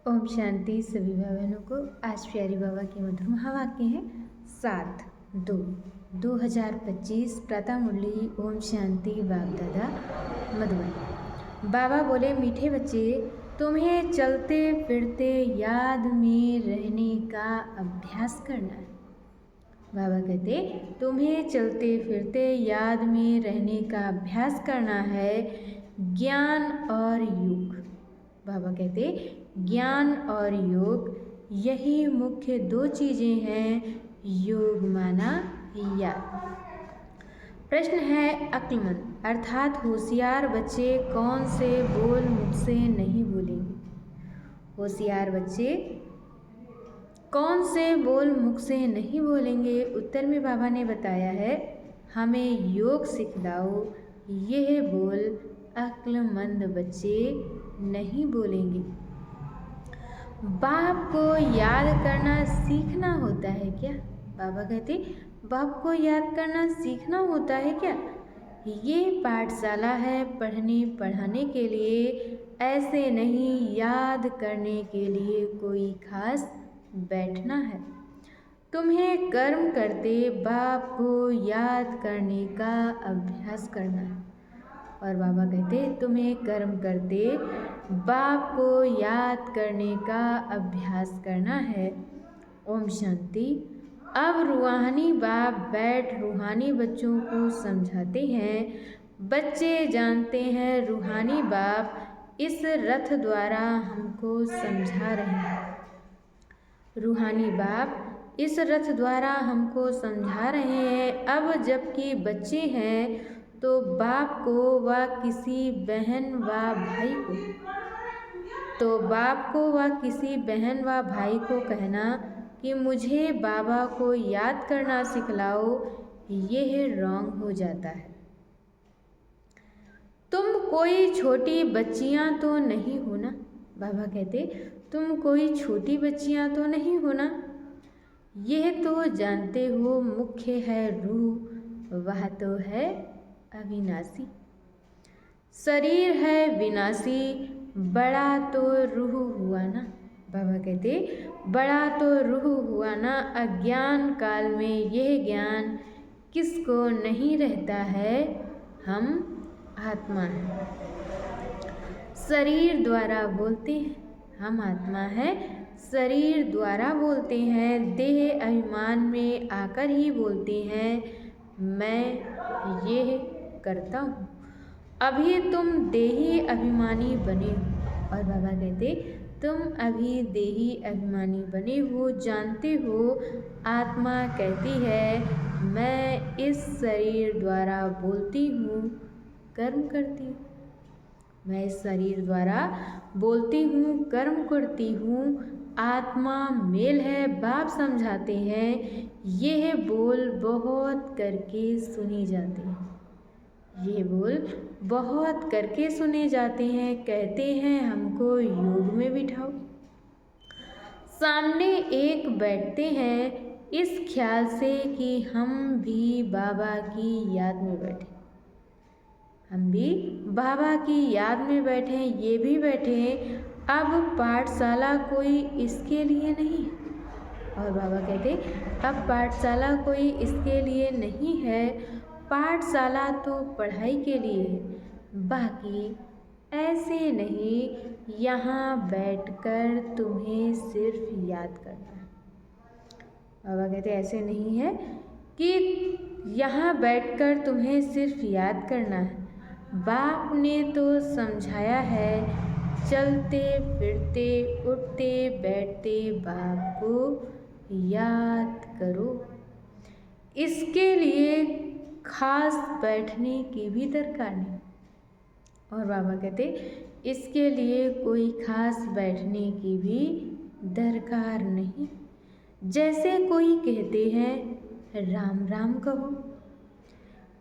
ओम शांति। सभी भाई बहनों को आज प्यारी बाबा के मधुर महावाक्य हैं 7/2/2025 प्रातः मुरली। ओम शांति। बाप दादा मधुबन। बाबा बोले, मीठे बच्चे, तुम्हें चलते फिरते याद में रहने का अभ्यास करना है। बाबा कहते, तुम्हें चलते फिरते याद में रहने का अभ्यास करना है, ज्ञान और योग। बाबा कहते, ज्ञान और योग यही मुख्य दो चीज़ें हैं। योग माना याद। प्रश्न है, अक्लमंद अर्थात होशियार बच्चे कौन से बोल मुझसे नहीं बोलेंगे? होशियार बच्चे कौन से बोल मुख से नहीं बोलेंगे? उत्तर में बाबा ने बताया है, हमें योग सिखलाओ। यह बोल अक्लमंद बच्चे नहीं बोलेंगे। बाप को याद करना सीखना होता है क्या? बाबा कहते, बाप को याद करना सीखना होता है क्या? ये पाठशाला है पढ़ने पढ़ाने के लिए, ऐसे नहीं याद करने के लिए कोई खास बैठना है। तुम्हें कर्म करते बाप को याद करने का अभ्यास करना है। और बाबा कहते, तुम्हें कर्म करते बाप को याद करने का अभ्यास करना है। ओम शांति। अब रूहानी बाप बैठ रूहानी बच्चों को समझाते हैं। बच्चे जानते हैं रूहानी बाप इस रथ द्वारा हमको समझा रहे हैं। रूहानी बाप इस रथ द्वारा हमको समझा रहे हैं। अब जबकि बच्चे हैं तो बाप को व किसी बहन व भाई को कहना कि मुझे बाबा को याद करना सिखलाओ, यह रॉन्ग हो जाता है। तुम कोई छोटी बच्चियां तो नहीं हो ना? बाबा कहते, तुम कोई छोटी बच्चियां तो नहीं हो ना? यह तो जानते हो मुख्य है रूह, वह तो है अविनाशी। शरीर है विनाशी, बड़ा तो रूह हुआ ना? बाबा कहते, बड़ा तो रूह हुआ ना। अज्ञान काल में यह ज्ञान किसको नहीं रहता है? हम आत्मा हैं। शरीर द्वारा बोलते हैं, हम आत्मा है, शरीर द्वारा बोलते हैं, देह अभिमान में आकर ही बोलते हैं, मैं ये करता हूँ। अभी तुम देही अभिमानी बने हो। और बाबा कहते, तुम अभी देही अभिमानी बने हो। जानते हो आत्मा कहती है, मैं इस शरीर द्वारा बोलती हूँ, कर्म करती हूँ। मैं इस शरीर द्वारा बोलती हूँ, कर्म करती हूँ। आत्मा मेल है। बाप समझाते हैं, यह बोल बहुत करके सुने जाते हैं। ये बोल बहुत करके सुने जाते हैं। कहते हैं, हमको योग में बिठाओ। सामने एक बैठते हैं इस ख्याल से कि हम भी बाबा की याद में बैठे, हम भी बाबा की याद में बैठे, ये भी बैठे। अब पाठशाला कोई इसके लिए नहीं। और बाबा कहते, अब पाठशाला कोई इसके लिए नहीं है। पाठशाला तो पढ़ाई के लिए है, बाकी ऐसे नहीं यहाँ बैठकर तुम्हें सिर्फ याद करना है। बाबा कहते, ऐसे नहीं है कि यहाँ बैठकर तुम्हें सिर्फ याद करना है। बाप ने तो समझाया है, चलते फिरते उठते बैठते बाप को याद करो। इसके लिए खास बैठने की भी दरकार नहीं। और बाबा कहते, इसके लिए कोई खास बैठने की भी दरकार नहीं। जैसे कोई कहते हैं, राम राम कहो,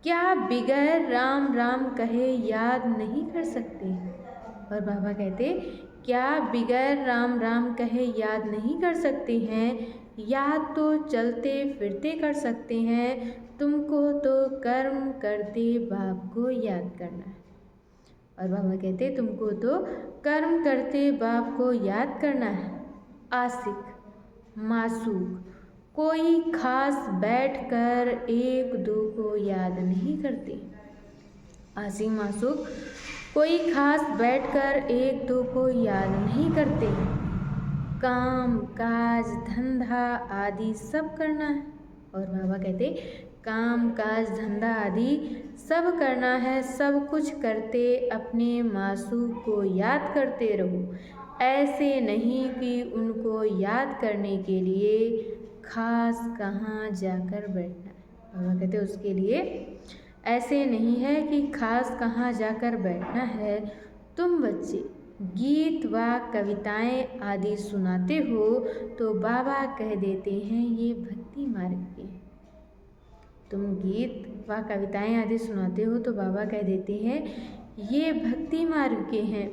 क्या बिगैर राम राम कहे याद नहीं कर सकते? और बाबा कहते, क्या बिगैर राम राम कहे याद नहीं कर सकते हैं? याद तो चलते फिरते कर सकते हैं। तुमको तो कर्म करते बाप को याद करना है। और बाबा कहते तुमको तो कर्म करते बाप को याद करना है। आशिक, मासूक, कोई खास बैठकर एक दो को याद नहीं करते। आशिक मासूक कोई खास बैठकर एक दो को याद नहीं करते। काम काज धंधा आदि सब करना है। और बाबा कहते काम काज धंधा आदि सब करना है। सब कुछ करते अपने मासूक को याद करते रहो। ऐसे नहीं कि उनको याद करने के लिए खास कहाँ जाकर बैठना है। बाबा कहते उसके लिए ऐसे नहीं है कि खास कहाँ जाकर बैठना है। तुम बच्चे गीत व कविताएं आदि सुनाते हो तो बाबा कह देते हैं ये भक्ति मार्ग के। तुम गीत व कविताएं आदि सुनाते हो तो बाबा कह देते हैं ये भक्ति मार्ग के हैं।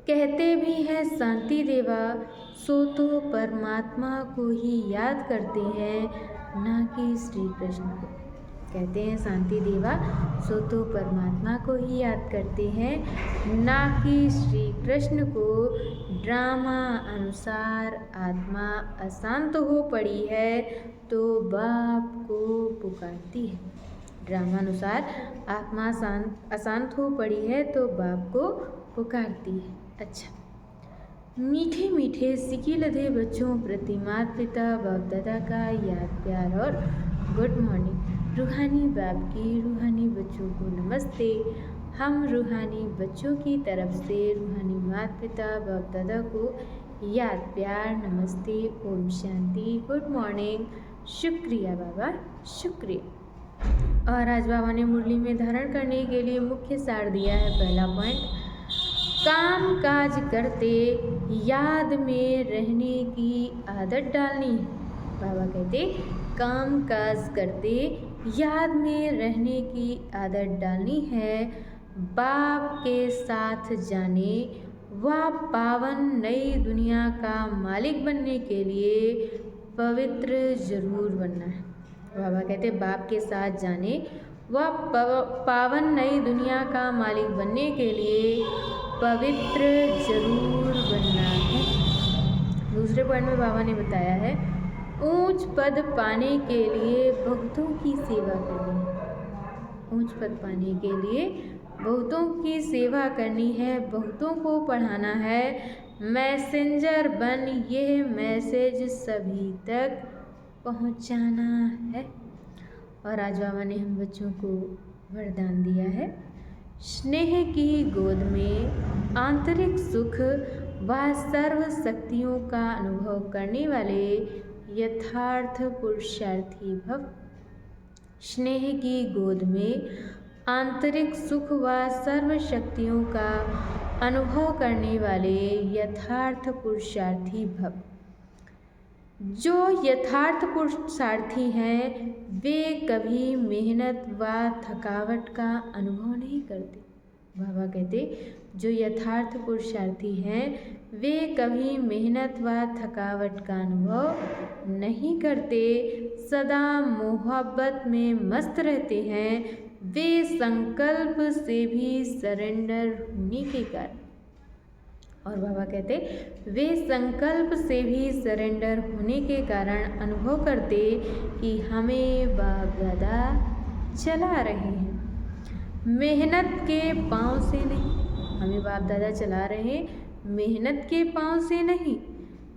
कहते भी हैं शांति देवा सो तो परमात्मा को ही याद करते हैं ना कि श्री कृष्ण को। कहते हैं शांति देवा सो तो परमात्मा को ही याद करते हैं ना कि श्री कृष्ण को। ड्रामा अनुसार आत्मा अशांत हो पड़ी है तो बाप को पुकारती है। ड्रामा अनुसार आत्मा अशांत हो पड़ी है तो बाप को पुकारती है। अच्छा, मीठे मीठे सिकी लधे बच्चों प्रति माता पिता बाप दादा का याद प्यार और गुड मॉर्निंग। रूहानी बाप की रूहानी बच्चों को नमस्ते। हम रूहानी बच्चों की तरफ से रूहानी माता पिता बाप दादा को याद प्यार नमस्ते, ओम शांति, गुड मॉर्निंग। शुक्रिया बाबा, शुक्रिया। और आज बाबा ने मुरली में धारण करने के लिए मुख्य सार दिया है। पहला पॉइंट, काम काज करते याद में रहने की आदत डालनी है। बाबा कहते काम काज करते याद में रहने की आदत डालनी है। बाप के साथ जाने व पावन नई दुनिया का मालिक बनने के लिए पवित्र जरूर बनना है। बाबा कहते बाप के साथ जाने व पावन नई दुनिया का मालिक बनने के लिए पवित्र जरूर बनना है। दूसरे पॉइंट में बाबा ने बताया है ऊंच पद पाने के लिए बहुतों की सेवा करनी है। ऊंच पद पाने के लिए बहुतों की सेवा करनी है, बहुतों को पढ़ाना है। मैसेंजर बन यह मैसेज सभी तक पहुंचाना है। और आज बाबा ने हम बच्चों को वरदान दिया है, स्नेह की गोद में आंतरिक सुख व सर्व शक्तियों का अनुभव करने वाले यथार्थ पुरुषार्थी भव। स्नेह की गोद में आंतरिक सुख व सर्व शक्तियों का अनुभव करने वाले यथार्थ पुरुषार्थी भव। जो यथार्थ पुरुषार्थी हैं वे कभी मेहनत व थकावट का अनुभव नहीं करते। बाबा कहते जो यथार्थ पुरुषार्थी हैं वे कभी मेहनत व थकावट का अनुभव नहीं करते, सदा मोहब्बत में मस्त रहते हैं। वे संकल्प से भी सरेंडर होने के कारण, और बाबा कहते वे संकल्प से भी सरेंडर होने के कारण अनुभव करते कि हमें बाप दादा चला रहे हैं। मेहनत के पाँव से नहीं, हमें बाप दादा चला रहे मेहनत के पाँव से नहीं,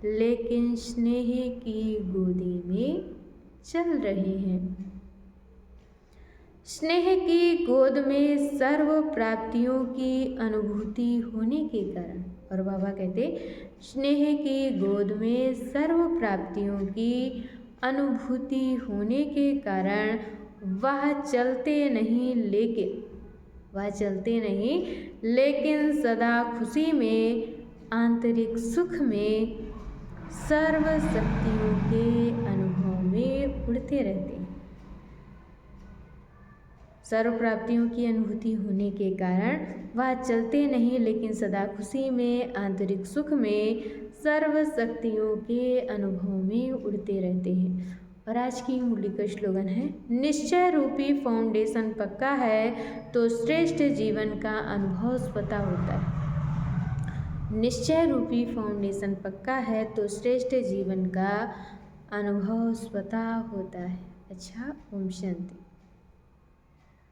लेकिन स्नेह की गोदी में चल रहे हैं। स्नेह की गोद में सर्व प्राप्तियों की अनुभूति होने के कारण, और बाबा कहते स्नेह की गोद में सर्व प्राप्तियों की अनुभूति होने के कारण वह चलते नहीं लेकिन सदा खुशी में, आंतरिक सुख में, सर्व शक्तियों के अनुभव में उड़ते रहते हैं। सर्व प्राप्तियों की अनुभूति होने के कारण वह चलते नहीं लेकिन सदा खुशी में, आंतरिक सुख में, सर्व शक्तियों के अनुभव में उड़ते रहते हैं। और आज की मूल्य का स्लोगन है, निश्चय रूपी फाउंडेशन पक्का है तो श्रेष्ठ जीवन का अनुभव स्वतः होता है। निश्चय रूपी फाउंडेशन पक्का है तो श्रेष्ठ जीवन का अनुभव स्वतः होता है। अच्छा, ओम शांति।